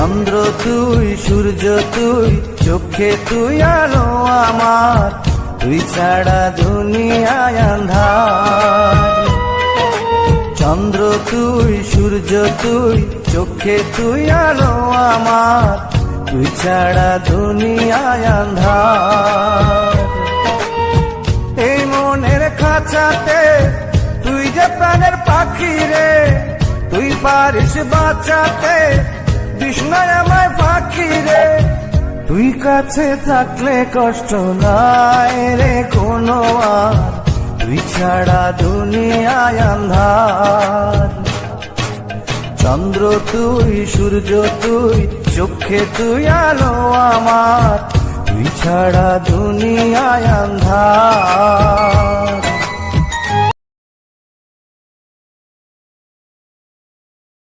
চন্দ্র তুই, সূর্য তুই, চোখে তুই আলো আমার, তুই ছাড়া দুনিয়ায় আন্ধার। চন্দ্র তুই, সূর্য তুই, চোখে তুই আলো আমার, তুই ছাড়া দুনিয়ায় আন্ধার। এই মনের খাঁচাতে তুই যে প্রাণের পাখি রে, তুই পারিস বাঁচাতে বিষ্ণায় আমায় পাখি রে। তুই কাছে থাকলে কষ্ট নাই রে কোনো আর, তুই ছাড়া দুনিয়ায় আন্ধার। চন্দ্র তুই, সূর্য তুই, চোখে তুই আলো আমার, তুই ছাড়া দুনিয়ায় আন্ধার।